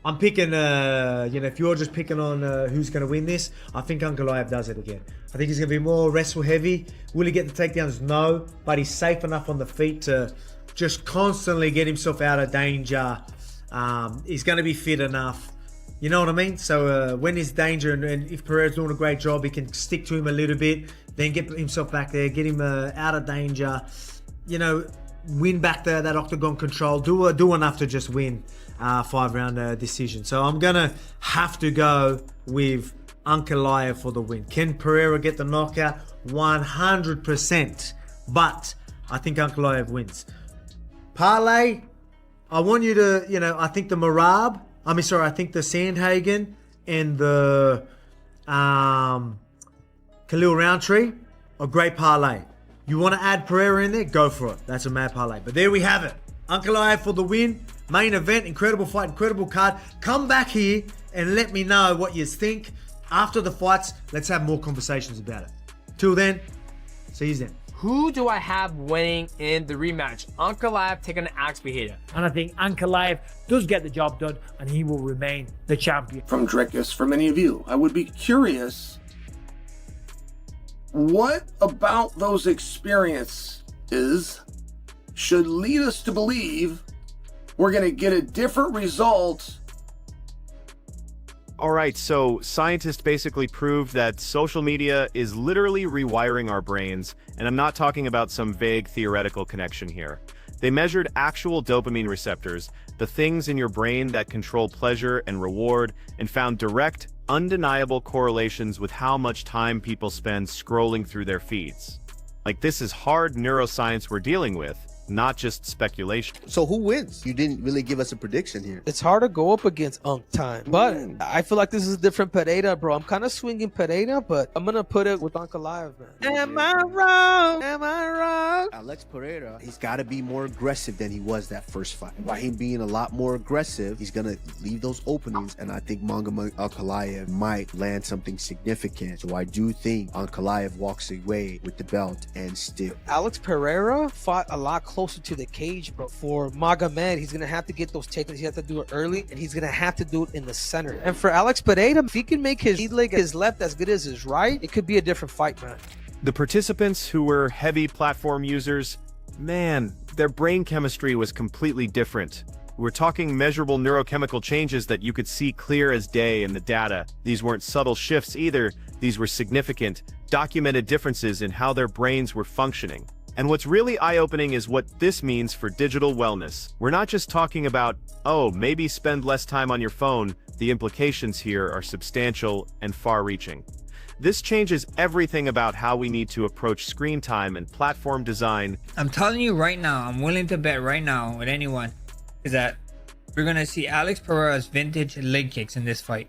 I'm picking, if you're just picking on who's going to win this, I think Ankalaev does it again. I think he's going to be more wrestle heavy. Will he get the takedowns? No, but he's safe enough on the feet to just constantly get himself out of danger. He's going to be fit enough. You know what I mean? So when there's danger and if Pereira's doing a great job, he can stick to him a little bit, then get himself back there, get him out of danger, win back that octagon control, do enough to just win 5-round decision. So I'm going to have to go with Ankalaev for the win. Can Pereira get the knockout? 100%. But I think Ankalaev wins. Parlay, I want you to, I think the I think the Sandhagen and the Khalil Roundtree are great parlay. You want to add Pereira in there? Go for it. That's a mad parlay. But there we have it. Ankalaev for the win. Main event, incredible fight, incredible card. Come back here and let me know what you think. After the fights, let's have more conversations about it. Till then, see you then. Who do I have winning in the rematch? Ankalaev taking on Alex Pereira. And I think Ankalaev does get the job done and he will remain the champion. From Drickus, for many of you, I would be curious, what about those experiences should lead us to believe we're going to get a different result? All right, so scientists basically proved that social media is literally rewiring our brains, and I'm not talking about some vague theoretical connection here. They measured actual dopamine receptors, the things in your brain that control pleasure and reward, and found direct, undeniable correlations with how much time people spend scrolling through their feeds. Like, this is hard neuroscience we're dealing with, not just speculation. So who wins? You didn't really give us a prediction here. It's hard to go up against Unk time, but I feel like this is a different Pereira, bro. I'm kind of swinging Pereira, but I'm gonna put it with Ankalaev, man. Am I wrong? Am I wrong? Alex Pereira, he's got to be more aggressive than he was that first fight. By him being a lot more aggressive, he's gonna leave those openings, and I think Magomed Ankalaev might land something significant. So I do think Ankalaev walks away with the belt and still. Alex Pereira fought a lot closer to the cage, bro. For Magomed, he's gonna have to get those takedowns. He has to do it early, and he's gonna have to do it in the center. And for Alex Pereira, if he can make his leg, his left as good as his right, it could be a different fight, man. The participants who were heavy platform users, man, their brain chemistry was completely different. We're talking measurable neurochemical changes that you could see clear as day in the data. These weren't subtle shifts either. These were significant, documented differences in how their brains were functioning. And what's really eye-opening is what this means for digital wellness. We're not just talking about, oh, maybe spend less time on your phone. The implications here are substantial and far-reaching. This changes everything about how we need to approach screen time and platform design. I'm telling you right now, I'm willing to bet right now with anyone, is that we're going to see Alex Pereira's vintage leg kicks in this fight.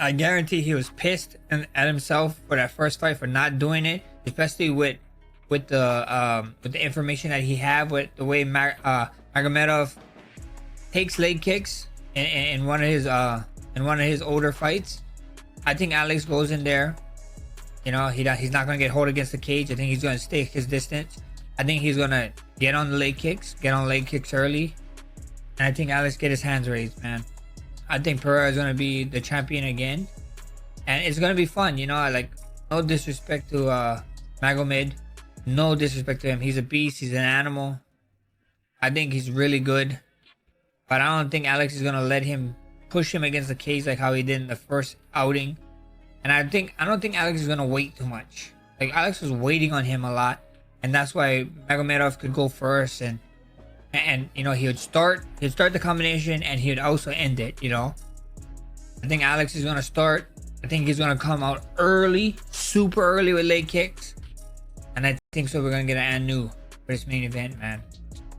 I guarantee he was pissed at himself for that first fight for not doing it, especially with the information that he had, with the way Magomedov takes leg kicks in one of his older fights. I think Alex goes in there, he's not going to get hold against the cage. I think he's going to stay his distance. I think he's going to get on leg kicks early, and I think Alex get his hands raised, man. I think Pereira is going to be the champion again, and it's going to be fun. No disrespect to Magomed. No disrespect to him. He's a beast. He's an animal. I think he's really good. But I don't think Alex is going to let him push him against the cage like how he did in the first outing. And I don't think Alex is going to wait too much. Like, Alex was waiting on him a lot. And that's why Magomedov could go first. And he would start the combination and he would also end it, I think Alex is going to start. I think he's going to come out early, super early with leg kicks. And I think so we're going to get an Anu for this main event, man.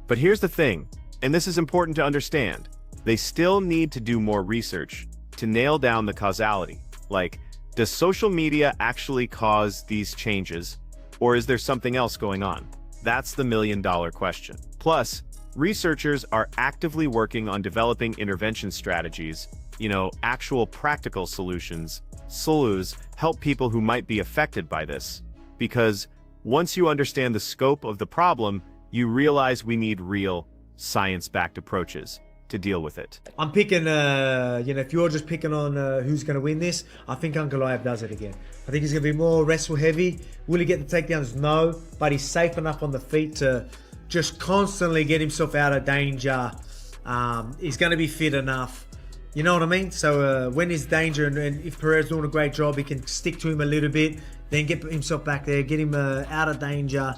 But here's the thing, and this is important to understand. They still need to do more research to nail down the causality. Like, does social media actually cause these changes? Or is there something else going on? That's the million-dollar question. Plus, researchers are actively working on developing intervention strategies, actual practical solutions. SOLUs help people who might be affected by this. Because once you understand the scope of the problem, you realize we need real, science-backed approaches. to deal with it. I'm picking, if you're just picking on who's going to win this, I think Ankalaev does it again. I think he's going to be more wrestle heavy. Will he get the takedowns? No, but he's safe enough on the feet to just constantly get himself out of danger. He's going to be fit enough. You know what I mean? So when there's danger and if Pereira's doing a great job, he can stick to him a little bit, then get himself back there, get him out of danger,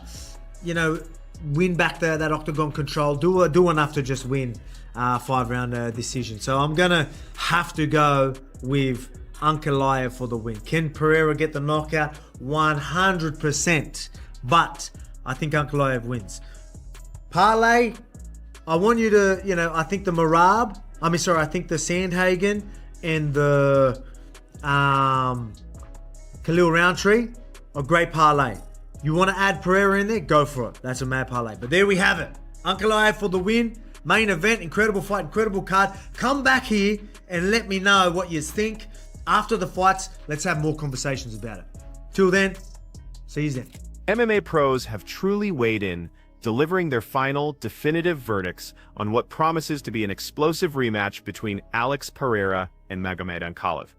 win back that octagon control, do enough to just win 5-round decision. So I'm going to have to go with Ankalaev for the win. Can Pereira get the knockout? 100%. But I think Ankalaev wins. Parlay, I want you to, I think the I think the Sandhagen and the Khalil Roundtree are great parlay. You want to add Pereira in there? Go for it. That's a mad parlay. But there we have it. Ankalaev for the win. Main event, incredible fight, incredible card. Come back here and let me know what you think. After the fights, let's have more conversations about it. Till then, see you then. MMA pros have truly weighed in, delivering their final, definitive verdicts on what promises to be an explosive rematch between Alex Pereira and Magomed Ankalaev.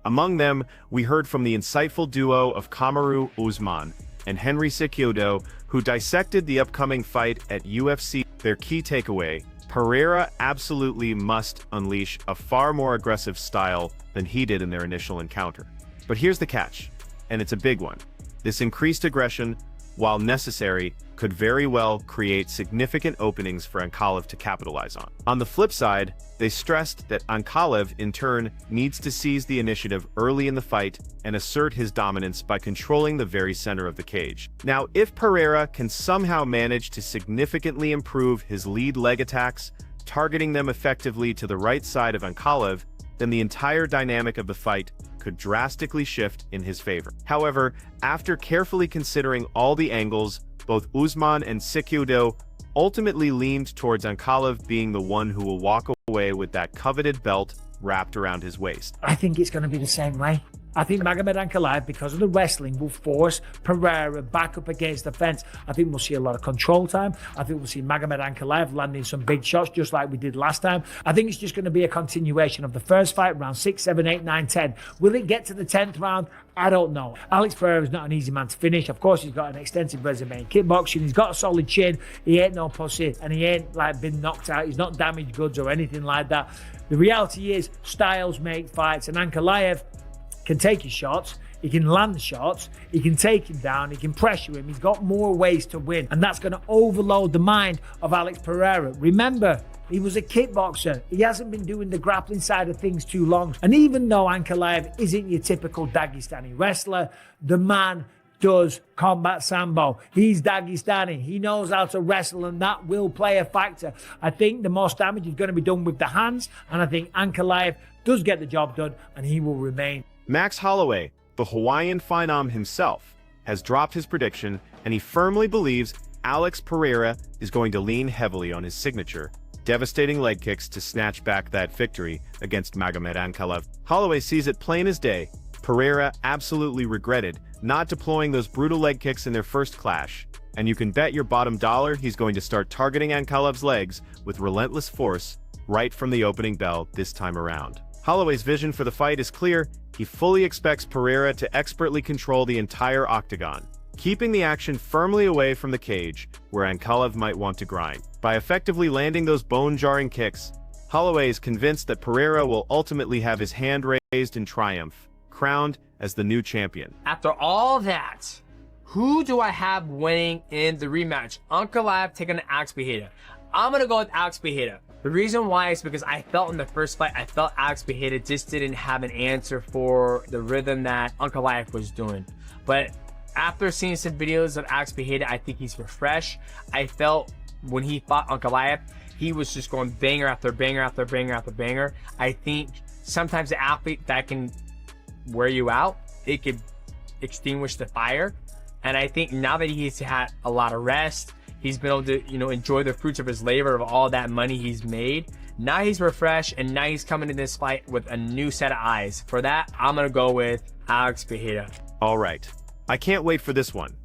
Among them, we heard from the insightful duo of Kamaru Usman and Henry Cejudo, who dissected the upcoming fight at UFC. Their key takeaway: Pereira absolutely must unleash a far more aggressive style than he did in their initial encounter. But here's the catch, and it's a big one. This increased aggression, while necessary, could very well create significant openings for Ankalaev to capitalize on. On the flip side, they stressed that Ankalaev, in turn, needs to seize the initiative early in the fight and assert his dominance by controlling the very center of the cage. Now, if Pereira can somehow manage to significantly improve his lead leg attacks, targeting them effectively to the right side of Ankalaev, then the entire dynamic of the fight could drastically shift in his favor. However, after carefully considering all the angles, both Usman and Cejudo ultimately leaned towards Ankalaev being the one who will walk away with that coveted belt wrapped around his waist. I think it's going to be the same way. I think Magomed Ankalaev, because of the wrestling, will force Pereira back up against the fence. I think we'll see a lot of control time. I think we'll see Magomed Ankalaev landing some big shots just like we did last time. I think it's just going to be a continuation of the first fight, round 6, 7, 8, 9, 10. Will it get to the 10th round? I don't know. Alex Pereira is not an easy man to finish. Of course, he's got an extensive resume in kickboxing. He's got a solid chin. He ain't no pussy, and he ain't been knocked out. He's not damaged goods or anything like that. The reality is, styles make fights, and Ankalaev can take his shots, he can land the shots, he can take him down, he can pressure him. He's got more ways to win, and that's going to overload the mind of Alex Pereira. Remember, he was a kickboxer. He hasn't been doing the grappling side of things too long. And even though Ankalaev isn't your typical Dagestani wrestler, the man does combat sambo. He's Dagestani. He knows how to wrestle, and that will play a factor. I think the most damage is going to be done with the hands, and I think Ankalaev does get the job done, and he will remain. Max Holloway, the Hawaiian phenom himself, has dropped his prediction, and he firmly believes Alex Pereira is going to lean heavily on his signature, devastating leg kicks to snatch back that victory against Magomed Ankalaev. Holloway sees it plain as day. Pereira absolutely regretted not deploying those brutal leg kicks in their first clash, and you can bet your bottom dollar he's going to start targeting Ankalaev's legs with relentless force right from the opening bell this time around. Holloway's vision for the fight is clear. He fully expects Pereira to expertly control the entire octagon, keeping the action firmly away from the cage, where Ankalaev might want to grind. By effectively landing those bone-jarring kicks, Holloway is convinced that Pereira will ultimately have his hand raised in triumph, crowned as the new champion. After all that, who do I have winning in the rematch? Ankalaev taking Alex Pereira. I'm gonna go with Alex Pereira. The reason why is because I felt in the first fight, I felt Alex Pereira just didn't have an answer for the rhythm that Ankalaev was doing. But after seeing some videos of Alex Pereira, I think he's refreshed. I felt when he fought Ankalaev, he was just going banger after banger after banger after banger. I think sometimes the athlete that can wear you out, it could extinguish the fire. And I think now that he's had a lot of rest, he's been able to, enjoy the fruits of his labor of all that money he's made. Now he's refreshed, and now he's coming to this fight with a new set of eyes. For that, I'm gonna go with Alex Pereira. All right, I can't wait for this one.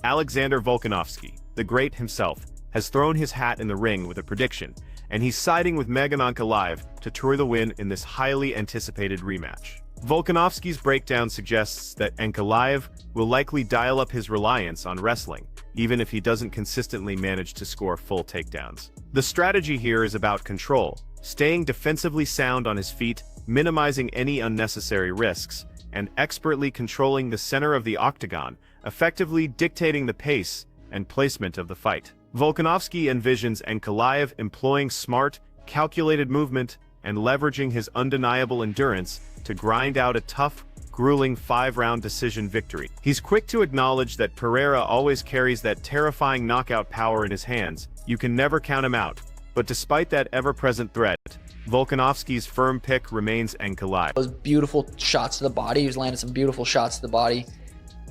Alexander Volkanovski, the great himself, has thrown his hat in the ring with a prediction, and he's siding with Magomed Ankalaev to tour the win in this highly anticipated rematch. Volkanovski's breakdown suggests that Ankalaev will likely dial up his reliance on wrestling, even if he doesn't consistently manage to score full takedowns. The strategy here is about control, staying defensively sound on his feet, minimizing any unnecessary risks, and expertly controlling the center of the octagon, effectively dictating the pace and placement of the fight. Volkanovski envisions Ankalaev employing smart, calculated movement and leveraging his undeniable endurance to grind out a tough, grueling 5-round decision victory. He's quick to acknowledge that Pereira always carries that terrifying knockout power in his hands. You can never count him out. But despite that ever-present threat, Volkanovski's firm pick remains Ankalaev. Those beautiful shots to the body. He was landing some beautiful shots to the body.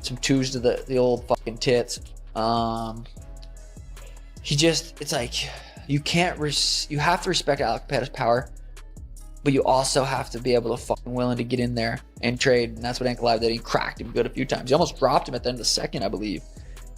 Some twos to the old fucking tits. It's like, you have to respect Alex Pereira's power, but you also have to be able to fucking willing to get in there and trade. And that's what Ankalaev did. He cracked him good a few times. He almost dropped him at the end of the second, I believe.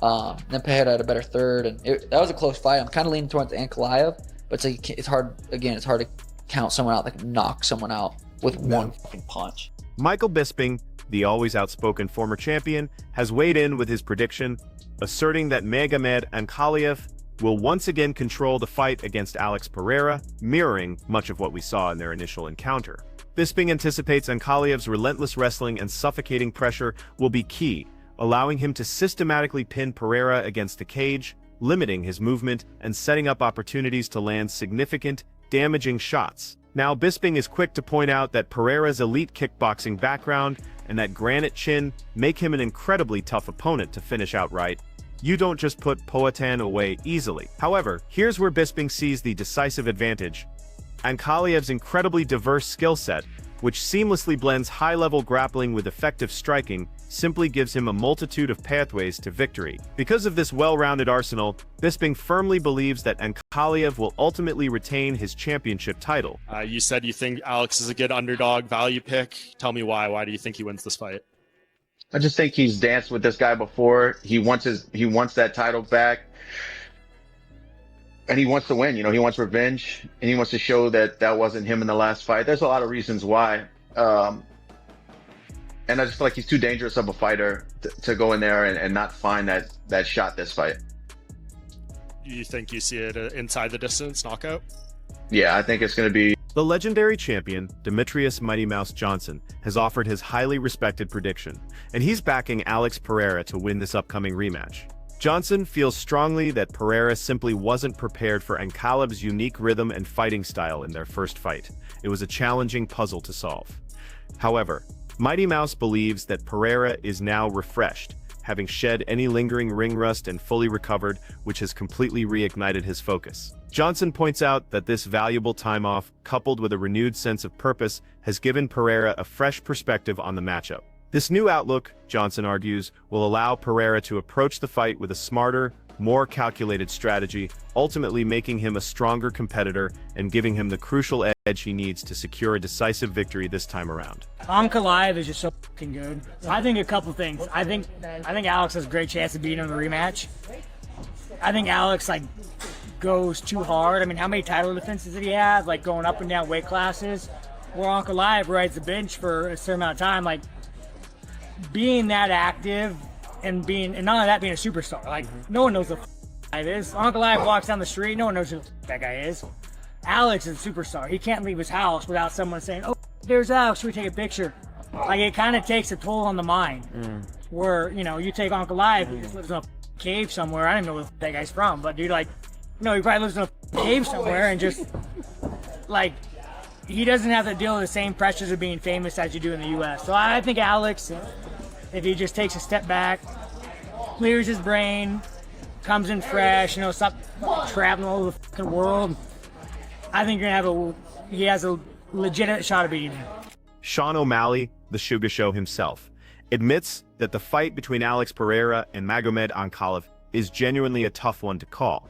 Then Pereira had a better third, and that was a close fight. I'm kind of leaning towards Ankalaev, but it's hard to count someone out that can knock someone out with one fucking punch. Michael Bisping, the always outspoken former champion, has weighed in with his prediction, asserting that Magomed Ankalaev will once again control the fight against Alex Pereira, mirroring much of what we saw in their initial encounter. Bisping anticipates Ankalaev's relentless wrestling and suffocating pressure will be key, allowing him to systematically pin Pereira against the cage, limiting his movement and setting up opportunities to land significant, damaging shots. Now, Bisping is quick to point out that Pereira's elite kickboxing background and that granite chin make him an incredibly tough opponent to finish outright. You don't just put Poatan away easily. However, here's where Bisping sees the decisive advantage. Ankalaev's incredibly diverse skill set, which seamlessly blends high-level grappling with effective striking, simply gives him a multitude of pathways to victory. Because of this well-rounded arsenal, Bisping firmly believes that Ankalaev will ultimately retain his championship title. You said you think Alex is a good underdog value pick. Tell me why. Why do you think he wins this fight? I just think he's danced with this guy before. He wants that title back. And he wants to win, he wants revenge, and he wants to show that wasn't him in the last fight. There's a lot of reasons why. And I just feel like he's too dangerous of a fighter to go in there and not find that shot this fight. You think you see it inside the distance knockout? Yeah, I think it's going to be. The legendary champion, Demetrius Mighty Mouse Johnson, has offered his highly respected prediction, and he's backing Alex Pereira to win this upcoming rematch. Johnson feels strongly that Pereira simply wasn't prepared for Ankalaev's unique rhythm and fighting style in their first fight. It was a challenging puzzle to solve. However, Mighty Mouse believes that Pereira is now refreshed, having shed any lingering ring rust and fully recovered, which has completely reignited his focus. Johnson points out that this valuable time off, coupled with a renewed sense of purpose, has given Pereira a fresh perspective on the matchup. This new outlook, Johnson argues, will allow Pereira to approach the fight with a smarter, more calculated strategy, ultimately making him a stronger competitor and giving him the crucial edge he needs to secure a decisive victory this time around. Ankalaev is just so fucking good. I think a couple things. I think Alex has a great chance of beating him in the rematch. I think Alex goes too hard. I mean, how many title defenses did he have? Going up and down weight classes. Where Ankalaev rides the bench for a certain amount of time. Being that active and none of that being a superstar. No one knows who the guy is. Ankalaev walks down the street, no one knows who that guy is. Alex is a superstar. He can't leave his house without someone saying, "Oh, there's Alex, should we take a picture?" It kind of takes a toll on the mind. Where, you take Ankalaev, he just lives in a cave somewhere. I don't know where that guy's from, but dude, he probably lives in a cave somewhere and just, he doesn't have to deal with the same pressures of being famous as you do in the U.S. So I think Alex, if he just takes a step back, clears his brain, comes in fresh, stop traveling all over the fucking world, I think he has a legitimate shot of beating him. Sean O'Malley, the Sugar Show himself, admits that the fight between Alex Pereira and Magomed Ankalaev is genuinely a tough one to call.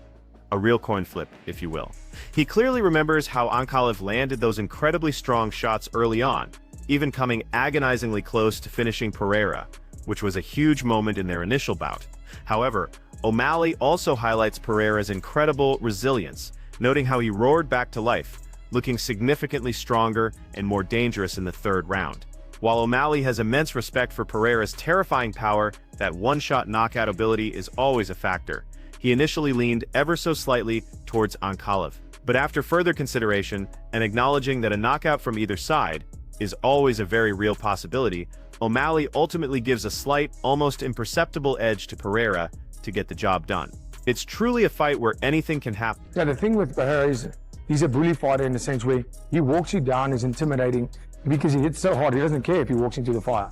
A real coin flip, if you will. He clearly remembers how Ankalaev landed those incredibly strong shots early on, even coming agonizingly close to finishing Pereira, which was a huge moment in their initial bout. However, O'Malley also highlights Pereira's incredible resilience, noting how he roared back to life, looking significantly stronger and more dangerous in the third round. While O'Malley has immense respect for Pereira's terrifying power, that one-shot knockout ability is always a factor. He initially leaned ever so slightly towards Ankalaev. But after further consideration and acknowledging that a knockout from either side is always a very real possibility, O'Malley ultimately gives a slight, almost imperceptible edge to Pereira to get the job done. It's truly a fight where anything can happen. Yeah, the thing with Pereira is he's a bully fighter in the sense where he walks you down, he's intimidating, because he hits so hard, he doesn't care if he walks into the fire.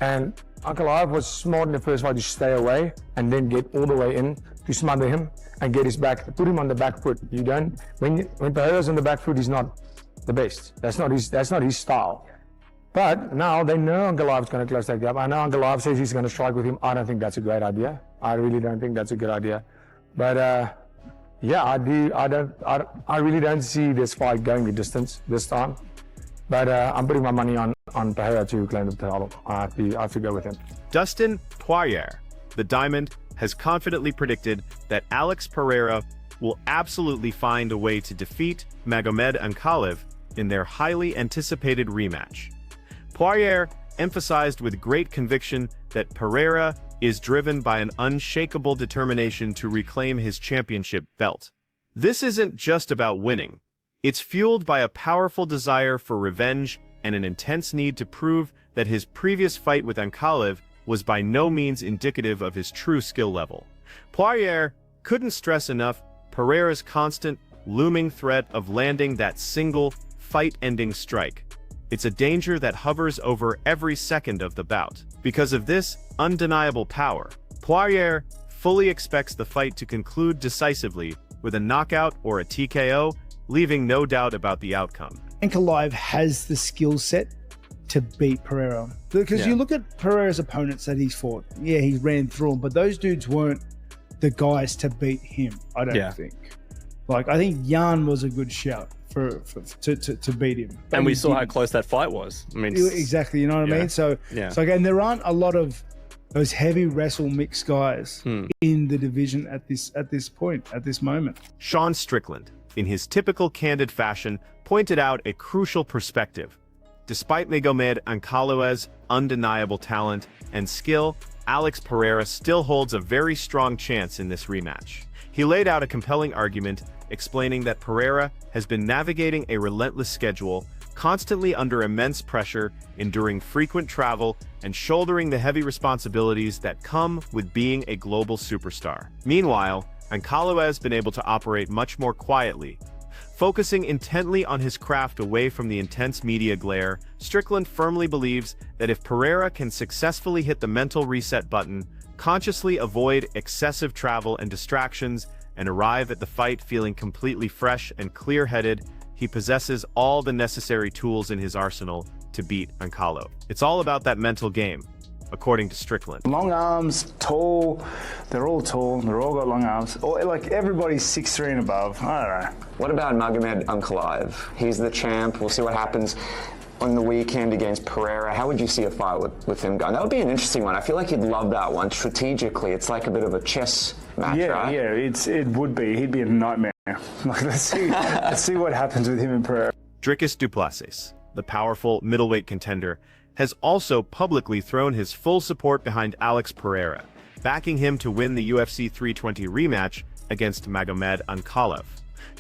And Ankalaev was smart in the first fight to stay away and then get all the way in to smother him and get his back, put him on the back foot. You don't, when Pereira's on the back foot, he's not the best. That's not his style. But now they know Ankalaev's going to close that gap. I know Ankalaev says he's going to strike with him. I don't think that's a great idea. I really don't think that's a good idea. But yeah, I really don't see this fight going the distance this time. But I'm putting my money on Pereira to claim the title. I have to go with him. Dustin Poirier, the Diamond, has confidently predicted that Alex Pereira will absolutely find a way to defeat Magomed Ankalaev in their highly anticipated rematch. Poirier emphasized with great conviction that Pereira is driven by an unshakable determination to reclaim his championship belt. This isn't just about winning. It's fueled by a powerful desire for revenge and an intense need to prove that his previous fight with Ankalaev was by no means indicative of his true skill level. Poirier couldn't stress enough Pereira's constant, looming threat of landing that single, fight-ending strike. It's a danger that hovers over every second of the bout. Because of this undeniable power, Poirier fully expects the fight to conclude decisively with a knockout or a TKO, leaving no doubt about the outcome. Ankalaev has the skill set to beat Pereira. Because you look at Pereira's opponents that he's fought, yeah, he ran through them, but those dudes weren't the guys to beat him, I don't think. Like, I think Jan was a good shout to beat him. And we saw how close that fight was. I mean, exactly, you know what I mean? So again, there aren't a lot of those heavy wrestle mixed guys in the division at this point, at this moment. Sean Strickland, in his typical candid fashion, pointed out a crucial perspective. Despite Magomed Ankalaev's undeniable talent and skill, Alex Pereira still holds a very strong chance in this rematch. He laid out a compelling argument, explaining that Pereira has been navigating a relentless schedule, constantly under immense pressure, enduring frequent travel, and shouldering the heavy responsibilities that come with being a global superstar. Meanwhile, Ankalaev has been able to operate much more quietly. Focusing intently on his craft away from the intense media glare, Strickland firmly believes that if Pereira can successfully hit the mental reset button, consciously avoid excessive travel and distractions, and arrive at the fight feeling completely fresh and clear-headed, he possesses all the necessary tools in his arsenal to beat Ankalaev. It's all about that mental game, according to Strickland. Long arms, tall, they're all got long arms. Like everybody's 6'3" and above, I don't know. What about Magomed Ankalaev? He's the champ, we'll see what happens on the weekend against Pereira. How would you see a fight with him going? That would be an interesting one. I feel like he'd love that one. Strategically, it's like a bit of a chess match, right? Yeah, it would be. He'd be a nightmare. Like, let's see what happens with him and Pereira. Dricus Du Plessis, the powerful middleweight contender, has also publicly thrown his full support behind Alex Pereira, backing him to win the UFC 320 rematch against Magomed Ankalaev.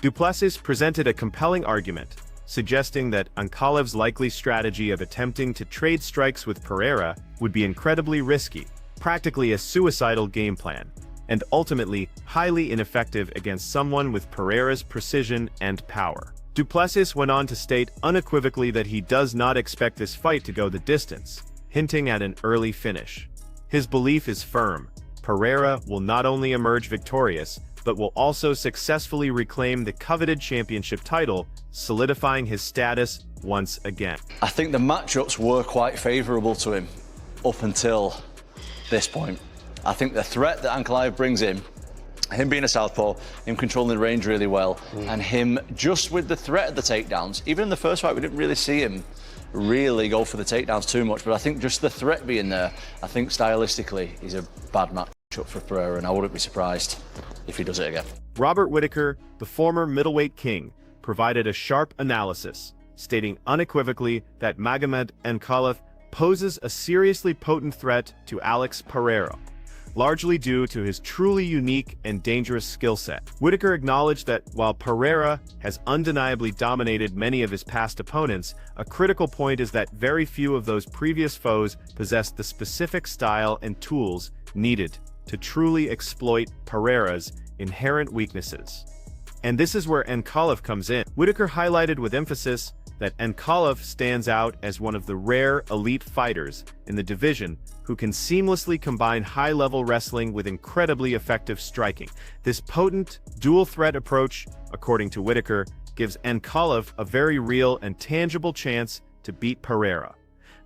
Du Plessis presented a compelling argument, suggesting that Ankalaev's likely strategy of attempting to trade strikes with Pereira would be incredibly risky, practically a suicidal game plan, and ultimately highly ineffective against someone with Pereira's precision and power. Du Plessis went on to state unequivocally that he does not expect this fight to go the distance, hinting at an early finish. His belief is firm. Pereira will not only emerge victorious, but will also successfully reclaim the coveted championship title, solidifying his status once again. I think the matchups were quite favourable to him up until this point. I think the threat that Ankalaev brings in, him being a southpaw, him controlling the range really well, and him just with the threat of the takedowns, even in the first fight we didn't really see him really go for the takedowns too much, but I think just the threat being there, I think stylistically he's a bad matchup for Pereira, and I wouldn't be surprised. if he does it again. Robert Whittaker, the former middleweight king, provided a sharp analysis, stating unequivocally that Magomed Ankalaev poses a seriously potent threat to Alex Pereira, largely due to his truly unique and dangerous skill set. Whittaker acknowledged that while Pereira has undeniably dominated many of his past opponents, a critical point is that very few of those previous foes possessed the specific style and tools needed to truly exploit Pereira's inherent weaknesses. And this is where Ankalaev comes in. Whittaker highlighted with emphasis that Ankalaev stands out as one of the rare elite fighters in the division who can seamlessly combine high-level wrestling with incredibly effective striking. This potent, dual-threat approach, according to Whittaker, gives Ankalaev a very real and tangible chance to beat Pereira,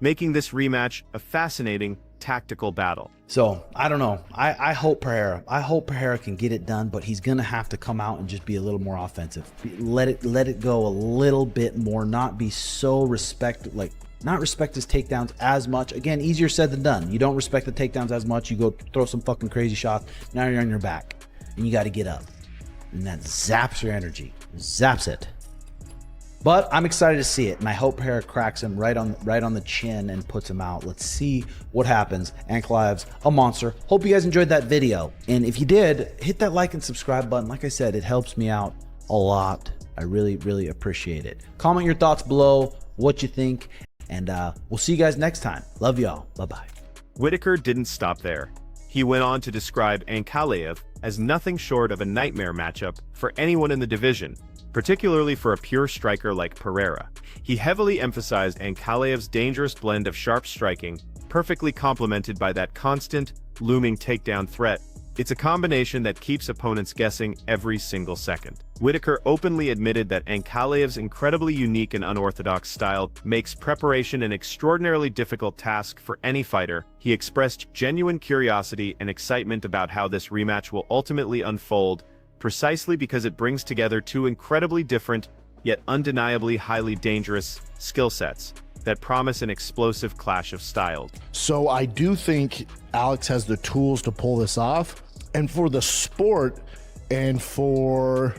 making this rematch a fascinating tactical battle. So, I don't know. I hope Pereira can get it done, but he's going to have to come out and just be a little more offensive. Let it go a little bit more, not be so not respect his takedowns as much. Again, easier said than done. You don't respect the takedowns as much. You go throw some fucking crazy shots. Now you're on your back and you got to get up. And that zaps your energy. Zaps it. But I'm excited to see it, and I hope Pereira cracks him right on the chin and puts him out. Let's see what happens. Ankalaev's a monster. Hope you guys enjoyed that video. And if you did, hit that like and subscribe button. Like I said, it helps me out a lot. I really, really appreciate it. Comment your thoughts below, what you think, and we'll see you guys next time. Love y'all. Bye-bye. Whittaker didn't stop there. He went on to describe Ankalaev as nothing short of a nightmare matchup for anyone in the division, particularly for a pure striker like Pereira. He heavily emphasized Ankalaev's dangerous blend of sharp striking, perfectly complemented by that constant, looming takedown threat. It's a combination that keeps opponents guessing every single second. Whittaker openly admitted that Ankalaev's incredibly unique and unorthodox style makes preparation an extraordinarily difficult task for any fighter. He expressed genuine curiosity and excitement about how this rematch will ultimately unfold, precisely because it brings together two incredibly different, yet undeniably highly dangerous skill sets that promise an explosive clash of styles. So I do think Alex has the tools to pull this off. And for the sport and for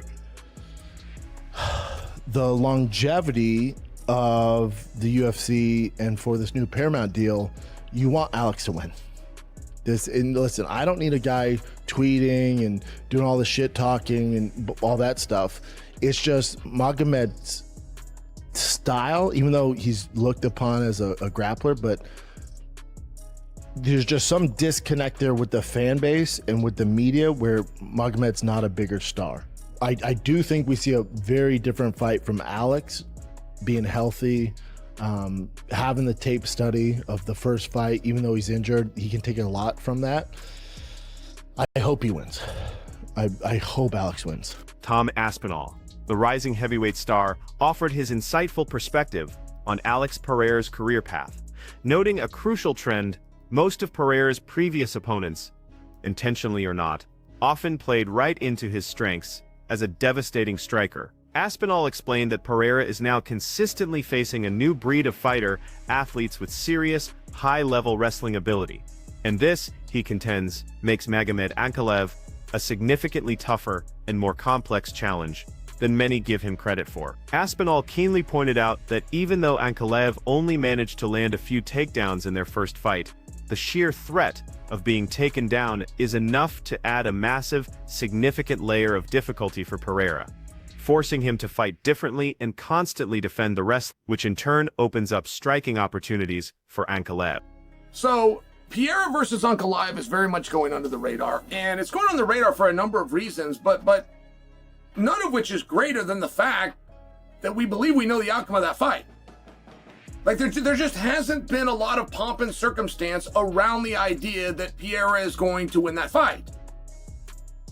the longevity of the UFC and for this new Paramount deal, you want Alex to win. And listen, I don't need a guy tweeting and doing all the shit talking and all that stuff. It's just Magomed's style, even though he's looked upon as a grappler, but there's just some disconnect there with the fan base and with the media where Magomed's not a bigger star. I do think we see a very different fight from Alex, being healthy, having the tape study of the first fight. Even though he's injured, he can take a lot from that. I hope he wins. I hope Alex wins. Tom Aspinall, the rising heavyweight star, offered his insightful perspective on Alex Pereira's career path, noting a crucial trend. Most of Pereira's previous opponents, intentionally or not, often played right into his strengths as a devastating striker. Aspinall explained that Pereira is now consistently facing a new breed of fighter, athletes with serious, high-level wrestling ability. And this, he contends, makes Magomed Ankalaev a significantly tougher and more complex challenge than many give him credit for. Aspinall keenly pointed out that even though Ankalaev only managed to land a few takedowns in their first fight, the sheer threat of being taken down is enough to add a massive, significant layer of difficulty for Pereira, forcing him to fight differently and constantly defend the rest, which in turn opens up striking opportunities for Ankalaev. So, Pereira versus Ankalaev is very much going under the radar, and it's going under the radar for a number of reasons, but none of which is greater than the fact that we believe we know the outcome of that fight. Like, there just hasn't been a lot of pomp and circumstance around the idea that Pereira is going to win that fight.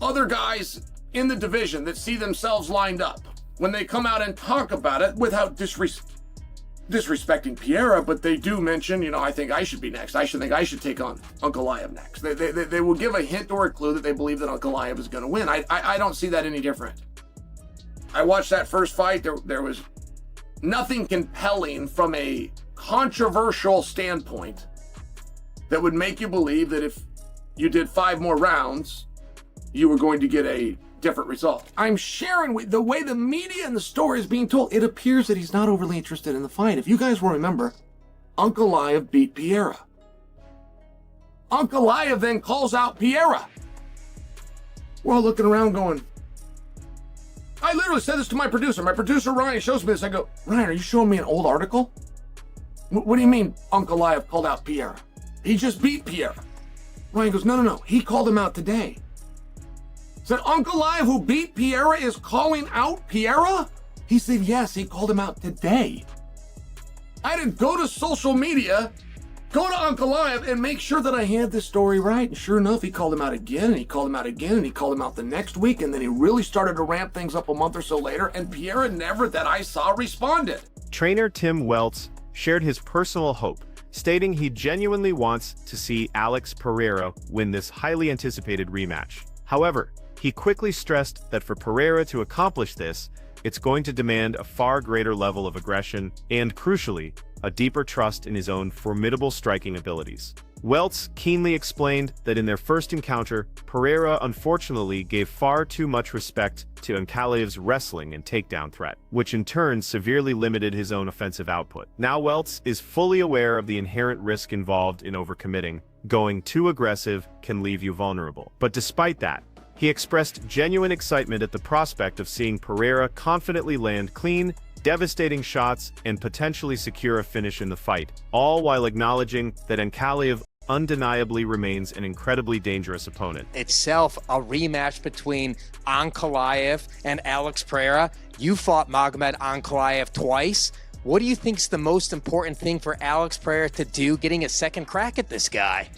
Other guys in the division that see themselves lined up, when they come out and talk about it without disrespecting Pereira, but they do mention, I think I should be next. I think I should take on Ankalaev next. They will give a hint or a clue that they believe that Ankalaev is going to win. I don't see that any different. I watched that first fight. There was nothing compelling from a controversial standpoint that would make you believe that if you did 5 more rounds, you were going to get a different result. I'm sharing with the way the media and the story is being told. It appears that he's not overly interested in the fight. If you guys will remember, Ankalaev beat Pereira. Ankalaev then calls out Pereira. We're all looking around going, I literally said this to my producer. My producer, Ryan, shows me this. I go, Ryan, are you showing me an old article? What do you mean Ankalaev called out Pereira? He just beat Pereira. Ryan goes, no. He called him out today. Said Ankalaev, who beat Pereira, is calling out Pereira? He said, yes, he called him out today. I didn't go to social media, go to Ankalaev, and make sure that I had this story right. And sure enough, he called him out again, and he called him out again, and he called him out the next week, and then he really started to ramp things up a month or so later, and Pereira never, that I saw, responded. Trainer Tim Welts shared his personal hope, stating he genuinely wants to see Alex Pereira win this highly anticipated rematch. However, he quickly stressed that for Pereira to accomplish this, it's going to demand a far greater level of aggression and, crucially, a deeper trust in his own formidable striking abilities. Welts keenly explained that in their first encounter, Pereira unfortunately gave far too much respect to Ankalaev's wrestling and takedown threat, which in turn severely limited his own offensive output. Now Welts is fully aware of the inherent risk involved in overcommitting. Going too aggressive can leave you vulnerable. But despite that, he expressed genuine excitement at the prospect of seeing Pereira confidently land clean, devastating shots, and potentially secure a finish in the fight, all while acknowledging that Ankalaev undeniably remains an incredibly dangerous opponent. Itself, a rematch between Ankalaev and Alex Pereira. You fought Magomed Ankalaev twice. What do you think is the most important thing for Alex Pereira to do, getting a second crack at this guy?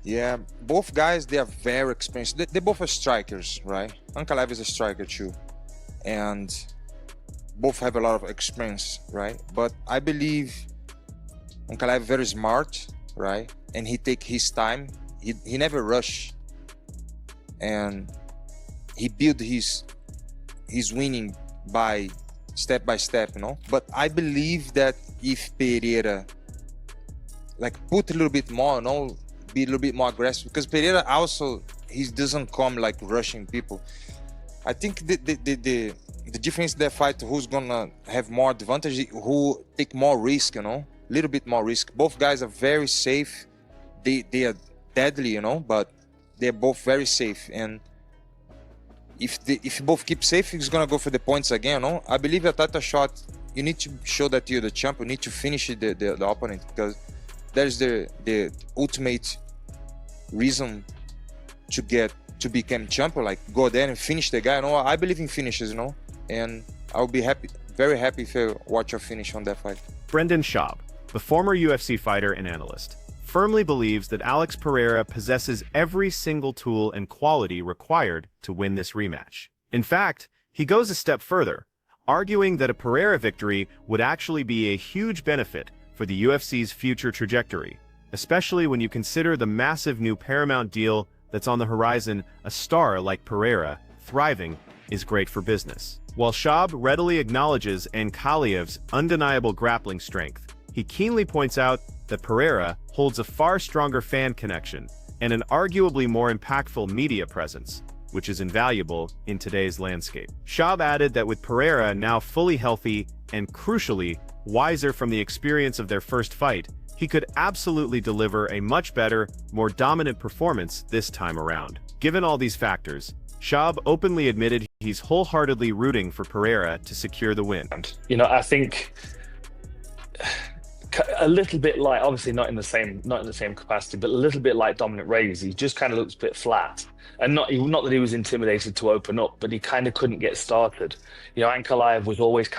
Yeah, both guys, they are very experienced. They both are strikers, right? Ankalaev is a striker too. And both have a lot of experience, right? But I believe Ankalaev very smart, right? And he take his time. He never rush. And he build his winning by step, you know? But I believe that if Pereira put a little bit more, you know, be a little bit more aggressive, because Pereira also, he doesn't come rushing people. I think the difference in that fight, who's gonna have more advantage, who take more risk, you know, a little bit more risk. Both guys are very safe. They are deadly, you know, but they're both very safe. And if you both keep safe, he's gonna go for the points again, you know. I believe a title shot, you need to show that you're the champ. You need to finish the opponent, because that is the ultimate reason to become champion. Go there and finish the guy. You know, I believe in finishes, you know, and I'll be very happy if I watch a finish on that fight. Brendan Schaub, the former UFC fighter and analyst, firmly believes that Alex Pereira possesses every single tool and quality required to win this rematch. In fact, he goes a step further, arguing that a Pereira victory would actually be a huge benefit for the UFC's future trajectory, especially when you consider the massive new Paramount deal that's on the horizon. A star like Pereira thriving is great for business. While Schaub readily acknowledges Ankalaev's undeniable grappling strength, he keenly points out that Pereira holds a far stronger fan connection and an arguably more impactful media presence, which is invaluable in today's landscape. Schaub added that with Pereira now fully healthy and, crucially, wiser from the experience of their first fight, he could absolutely deliver a much better, more dominant performance this time around. Given all these factors, Schaub openly admitted he's wholeheartedly rooting for Pereira to secure the win. You know, I think a little bit like, obviously not in the same capacity, but a little bit like Dominic Reyes. He just kind of looks a bit flat, and not that he was intimidated to open up, but he kind of couldn't get started. You know, Ankalaev was always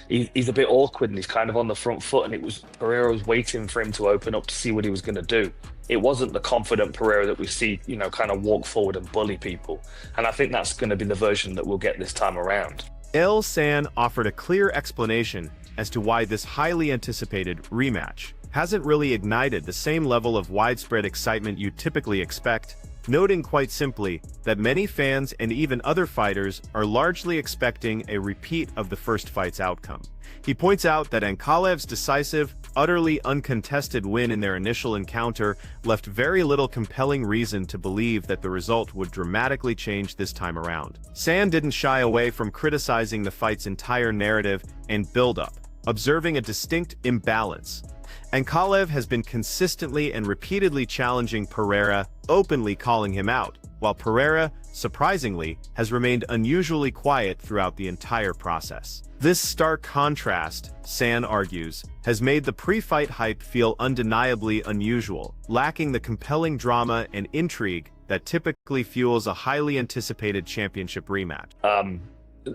he's a bit awkward and he's kind of on the front foot, and Pereira was waiting for him to open up to see what he was going to do. It wasn't the confident Pereira that we see, you know, kind of walk forward and bully people. And I think that's going to be the version that we'll get this time around. El San offered a clear explanation as to why this highly anticipated rematch hasn't really ignited the same level of widespread excitement you typically expect, noting quite simply that many fans and even other fighters are largely expecting a repeat of the first fight's outcome. He points out that Ankalaev's decisive, utterly uncontested win in their initial encounter left very little compelling reason to believe that the result would dramatically change this time around. San didn't shy away from criticizing the fight's entire narrative and build-up, observing a distinct imbalance. Ankalaev has been consistently and repeatedly challenging Pereira, openly calling him out, while Pereira, surprisingly, has remained unusually quiet throughout the entire process. This stark contrast, San argues, has made the pre-fight hype feel undeniably unusual, lacking the compelling drama and intrigue that typically fuels a highly anticipated championship rematch.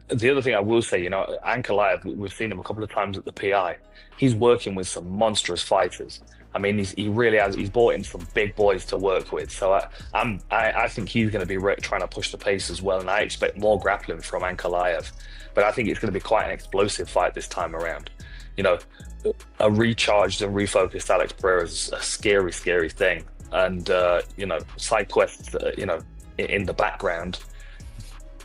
The other thing I will say, Ankalaev, we've seen him a couple of times at the PI. He's working with some monstrous fighters. I mean, he really has. He's brought in some big boys to work with. So I think he's going to be trying to push the pace as well, and I expect more grappling from Ankalaev. But I think it's going to be quite an explosive fight this time around. A recharged and refocused Alex Pereira is a scary, scary thing. And side quests, in the background,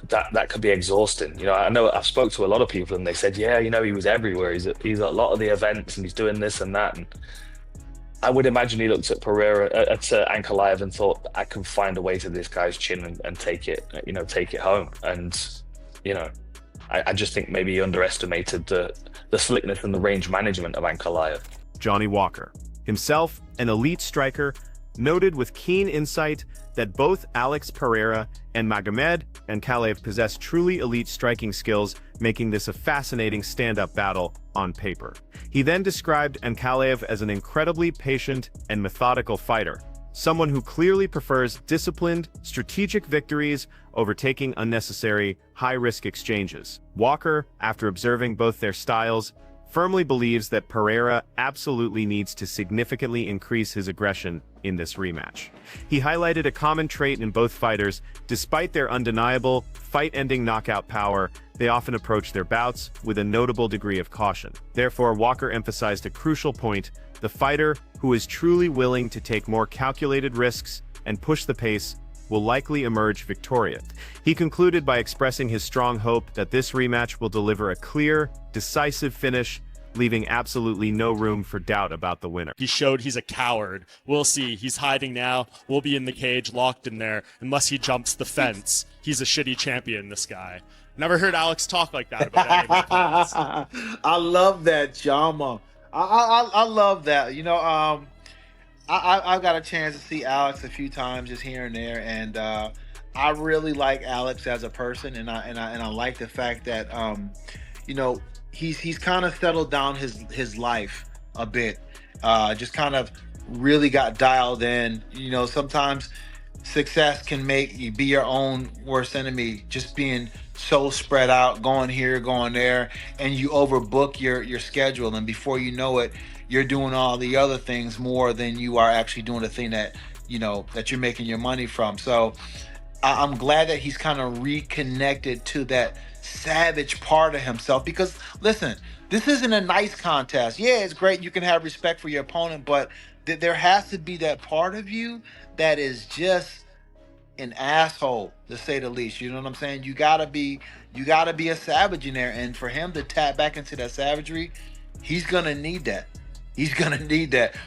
that could be exhausting. I know I've spoke to a lot of people and they said, yeah, he was everywhere. He's at a lot of the events and he's doing this and that. And I would imagine he looked at Ankalaev and thought, I can find a way to this guy's chin and take it home. And, I just think maybe he underestimated the slickness and the range management of Ankalaev. Johnny Walker, himself an elite striker, noted with keen insight that both Alex Pereira and Magomed Ankalaev possess truly elite striking skills, making this a fascinating stand-up battle on paper. He then described Ankalaev as an incredibly patient and methodical fighter, someone who clearly prefers disciplined, strategic victories over taking unnecessary, high-risk exchanges. Walker, after observing both their styles, firmly believes that Pereira absolutely needs to significantly increase his aggression in this rematch. He highlighted a common trait in both fighters. Despite their undeniable, fight-ending knockout power, they often approach their bouts with a notable degree of caution. Therefore, Walker emphasized a crucial point: the fighter who is truly willing to take more calculated risks and push the pace will likely emerge victorious. He concluded by expressing his strong hope that this rematch will deliver a clear, decisive finish, leaving absolutely no room for doubt about the winner. He showed he's a coward. We'll see. He's hiding now. We'll be in the cage, locked in there, unless he jumps the fence. He's a shitty champion, this guy. Never heard Alex talk like that about any of his opponents. I love that, Jama. I love that. I've got a chance to see Alex a few times just here and there, and I really like Alex as a person, and I like the fact that he's kind of settled down his life a bit, just kind of really got dialed in. Sometimes success can make you be your own worst enemy, just being so spread out, going here, going there, and you overbook your schedule, and before you know it, you're doing all the other things more than you are actually doing the thing that that you're making your money from. So I'm glad that he's kind of reconnected to that savage part of himself, because listen, this isn't a nice contest. Yeah, it's great, you can have respect for your opponent, but there has to be that part of you that is just an asshole, to say the least. You know what I'm saying? You gotta be a savage in there, and for him to tap back into that savagery, he's gonna need that.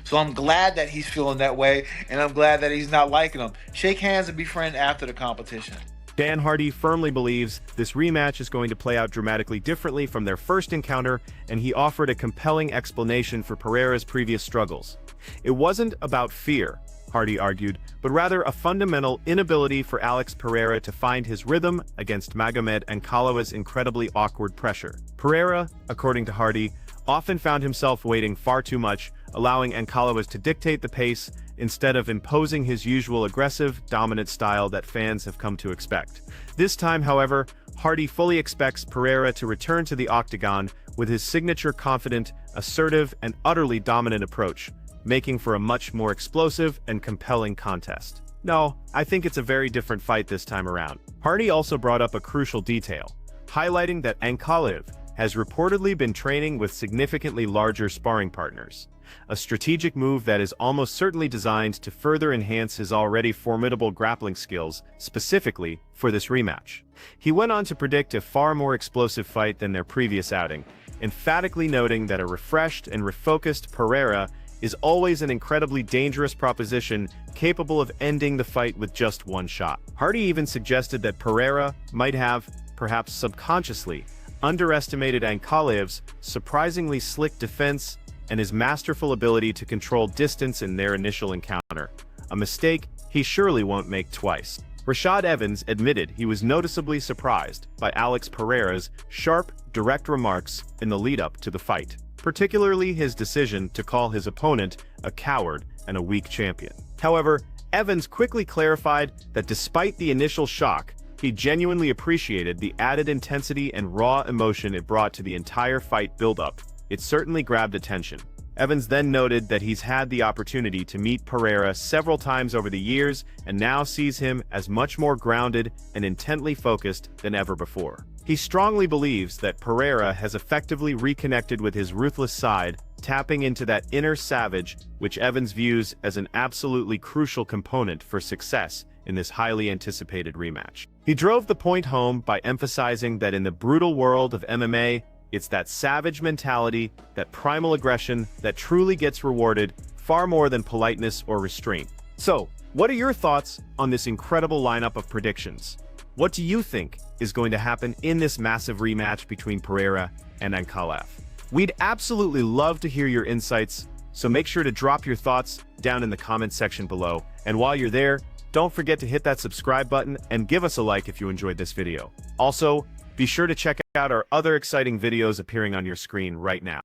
So I'm glad that he's feeling that way, and I'm glad that he's not liking them. Shake hands and be friends after the competition. Dan Hardy firmly believes this rematch is going to play out dramatically differently from their first encounter, and he offered a compelling explanation for Pereira's previous struggles. It wasn't about fear, Hardy argued, but rather a fundamental inability for Alex Pereira to find his rhythm against Magomed Ankalaev's incredibly awkward pressure. Pereira, according to Hardy, often found himself waiting far too much, allowing Ankalaev to dictate the pace instead of imposing his usual aggressive, dominant style that fans have come to expect. This time, however, Hardy fully expects Pereira to return to the octagon with his signature confident, assertive, and utterly dominant approach, making for a much more explosive and compelling contest. No, I think it's a very different fight this time around. Hardy also brought up a crucial detail, highlighting that Ankalaev has reportedly been training with significantly larger sparring partners, a strategic move that is almost certainly designed to further enhance his already formidable grappling skills, specifically for this rematch. He went on to predict a far more explosive fight than their previous outing, emphatically noting that a refreshed and refocused Pereira is always an incredibly dangerous proposition capable of ending the fight with just one shot. Hardy even suggested that Pereira might have, perhaps subconsciously, underestimated Ankalaev's surprisingly slick defense and his masterful ability to control distance in their initial encounter, a mistake he surely won't make twice. Rashad Evans admitted he was noticeably surprised by Alex Pereira's sharp, direct remarks in the lead-up to the fight, particularly his decision to call his opponent a coward and a weak champion. However, Evans quickly clarified that despite the initial shock, he genuinely appreciated the added intensity and raw emotion it brought to the entire fight build-up. It certainly grabbed attention. Evans then noted that he's had the opportunity to meet Pereira several times over the years and now sees him as much more grounded and intently focused than ever before. He strongly believes that Pereira has effectively reconnected with his ruthless side, tapping into that inner savage, which Evans views as an absolutely crucial component for success in this highly anticipated rematch. He drove the point home by emphasizing that in the brutal world of MMA, it's that savage mentality, that primal aggression, that truly gets rewarded far more than politeness or restraint. So, what are your thoughts on this incredible lineup of predictions? What do you think is going to happen in this massive rematch between Pereira and Ankalaev? We'd absolutely love to hear your insights, so make sure to drop your thoughts down in the comments section below. And while you're there, don't forget to hit that subscribe button and give us a like if you enjoyed this video. Also, be sure to check out our other exciting videos appearing on your screen right now.